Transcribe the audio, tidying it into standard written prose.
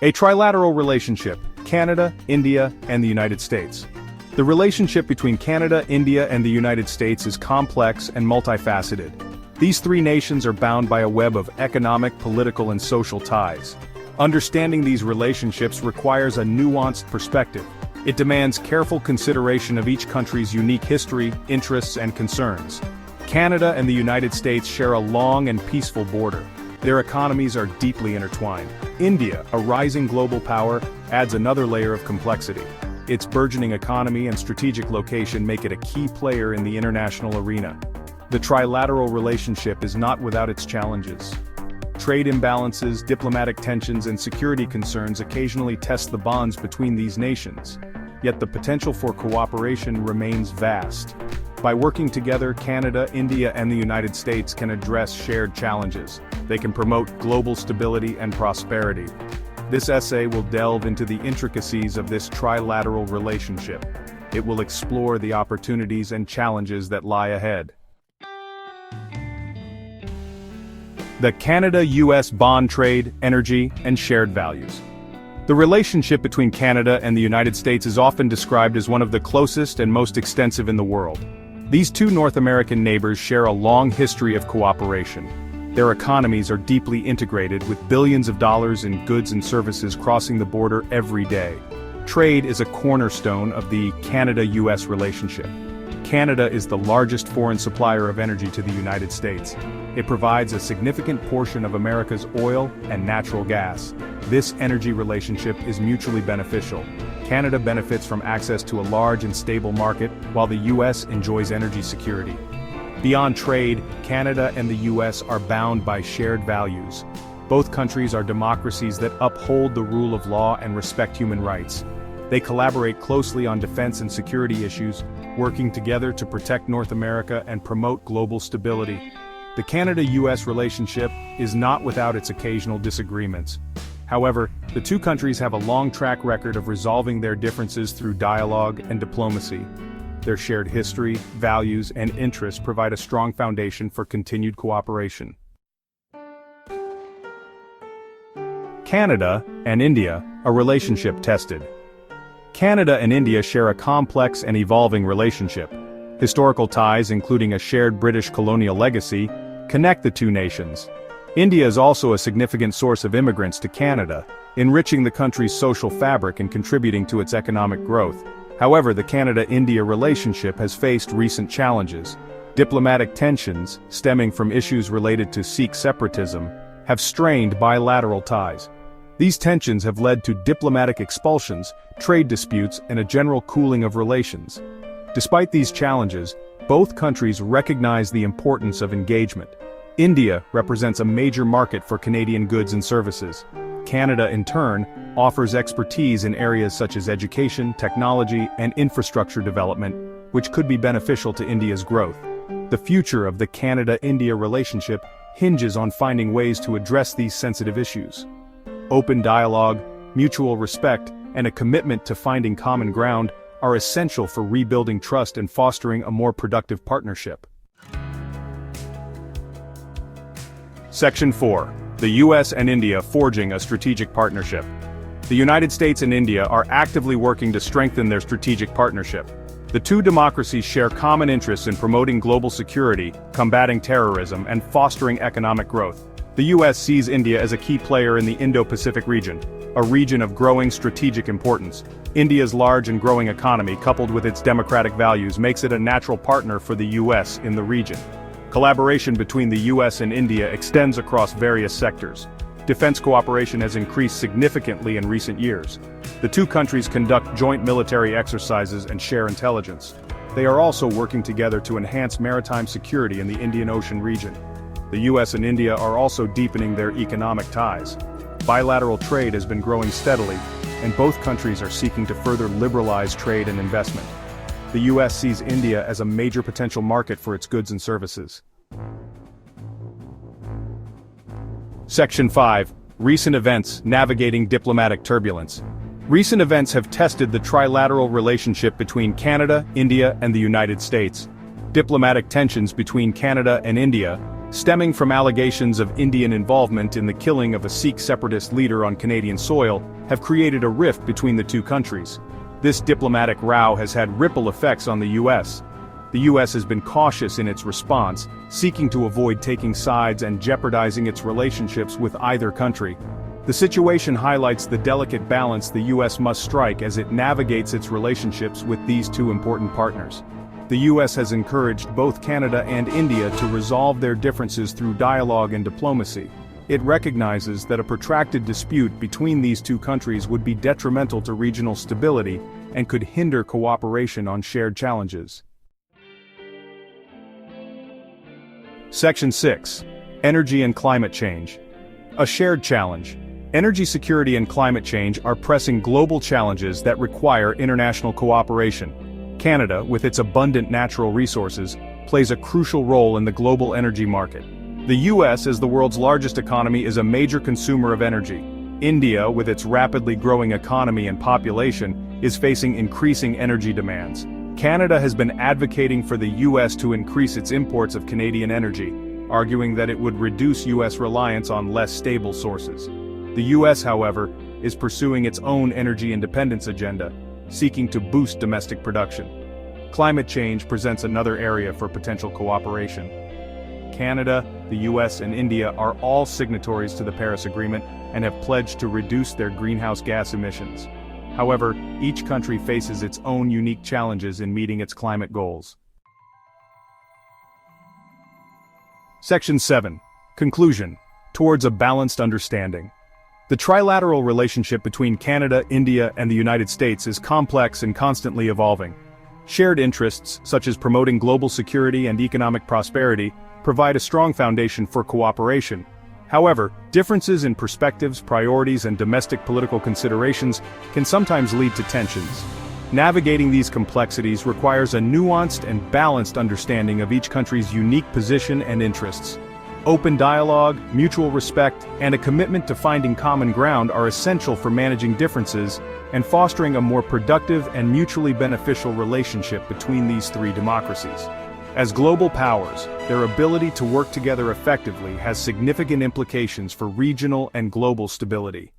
A trilateral relationship: Canada, India, and the United States. The relationship between Canada, India, and the United States is complex and multifaceted. These three nations are bound by a web of economic, political, and social ties. Understanding these relationships requires a nuanced perspective. It demands careful consideration of each country's unique history, interests, and concerns. Canada and the United States share a long and peaceful border. Their economies are deeply intertwined. India, a rising global power, adds another layer of complexity. Its burgeoning economy and strategic location make it a key player in the international arena. The trilateral relationship is not without its challenges. Trade imbalances, diplomatic tensions, and security concerns occasionally test the bonds between these nations. Yet the potential for cooperation remains vast. By working together, Canada, India, and the United States can address shared challenges. They can promote global stability and prosperity. This essay will delve into the intricacies of this trilateral relationship. It will explore the opportunities and challenges that lie ahead. The Canada-US bond trade, energy, and shared values. The relationship between Canada and the United States is often described as one of the closest and most extensive in the world. These two North American neighbors share a long history of cooperation. Their economies are deeply integrated, with billions of dollars in goods and services crossing the border every day. Trade is a cornerstone of the Canada-US relationship. Canada is the largest foreign supplier of energy to the United States. It provides a significant portion of America's oil and natural gas. This energy relationship is mutually beneficial. Canada benefits from access to a large and stable market, while the U.S. enjoys energy security. Beyond trade, Canada and the U.S. are bound by shared values. Both countries are democracies that uphold the rule of law and respect human rights. They collaborate closely on defense and security issues, working together to protect North America and promote global stability. The Canada-US relationship is not without its occasional disagreements. However, the two countries have a long track record of resolving their differences through dialogue and diplomacy. Their shared history, values, and interests provide a strong foundation for continued cooperation. Canada and India, a relationship tested. Canada and India share a complex and evolving relationship. Historical ties, including a shared British colonial legacy, connect the two nations. India is also a significant source of immigrants to Canada, enriching the country's social fabric and contributing to its economic growth. However, the Canada-India relationship has faced recent challenges. Diplomatic tensions, stemming from issues related to Sikh separatism, have strained bilateral ties. These tensions have led to diplomatic expulsions, trade disputes, and a general cooling of relations. Despite these challenges, both countries recognize the importance of engagement. India represents a major market for Canadian goods and services. Canada, in turn, offers expertise in areas such as education, technology, and infrastructure development, which could be beneficial to India's growth. The future of the Canada-India relationship hinges on finding ways to address these sensitive issues. Open dialogue, mutual respect, and a commitment to finding common ground are essential for rebuilding trust and fostering a more productive partnership. Section 4. The U.S. and India forging a strategic partnership. The United States and India are actively working to strengthen their strategic partnership. The two democracies share common interests in promoting global security, combating terrorism, and fostering economic growth. The U.S. sees India as a key player in the Indo-Pacific region, a region of growing strategic importance. India's large and growing economy, coupled with its democratic values, makes it a natural partner for the U.S. in the region. Collaboration between the U.S. and India extends across various sectors. Defense cooperation has increased significantly in recent years. The two countries conduct joint military exercises and share intelligence. They are also working together to enhance maritime security in the Indian Ocean region. The U.S. and India are also deepening their economic ties. Bilateral trade has been growing steadily, and both countries are seeking to further liberalize trade and investment. The U.S. sees India as a major potential market for its goods and services. Section 5. Recent events navigating diplomatic turbulence. Recent events have tested the trilateral relationship between Canada, India, and the United States. Diplomatic tensions between Canada and India, stemming from allegations of Indian involvement in the killing of a Sikh separatist leader on Canadian soil, have created a rift between the two countries. This diplomatic row has had ripple effects on the U.S. The U.S. has been cautious in its response, seeking to avoid taking sides and jeopardizing its relationships with either country. The situation highlights the delicate balance the U.S. must strike as it navigates its relationships with these two important partners. The U.S. has encouraged both Canada and India to resolve their differences through dialogue and diplomacy. It recognizes that a protracted dispute between these two countries would be detrimental to regional stability and could hinder cooperation on shared challenges. Section 6. Energy and climate change. A shared challenge. Energy security and climate change are pressing global challenges that require international cooperation. Canada, with its abundant natural resources, plays a crucial role in the global energy market. The U.S., as the world's largest economy, is a major consumer of energy. India, with its rapidly growing economy and population, is facing increasing energy demands. Canada has been advocating for the U.S. to increase its imports of Canadian energy, arguing that it would reduce U.S. reliance on less stable sources. The U.S., however, is pursuing its own energy independence agenda, seeking to boost domestic production. Climate change presents another area for potential cooperation. Canada, the U.S., and India are all signatories to the Paris Agreement and have pledged to reduce their greenhouse gas emissions. However, each country faces its own unique challenges in meeting its climate goals. Section 7. Conclusion. Towards a balanced understanding. The trilateral relationship between Canada, India, and the United States is complex and constantly evolving. Shared interests, such as promoting global security and economic prosperity, provide a strong foundation for cooperation. However, differences in perspectives, priorities, and domestic political considerations can sometimes lead to tensions. Navigating these complexities requires a nuanced and balanced understanding of each country's unique position and interests. Open dialogue, mutual respect, and a commitment to finding common ground are essential for managing differences and fostering a more productive and mutually beneficial relationship between these three democracies. As global powers, their ability to work together effectively has significant implications for regional and global stability.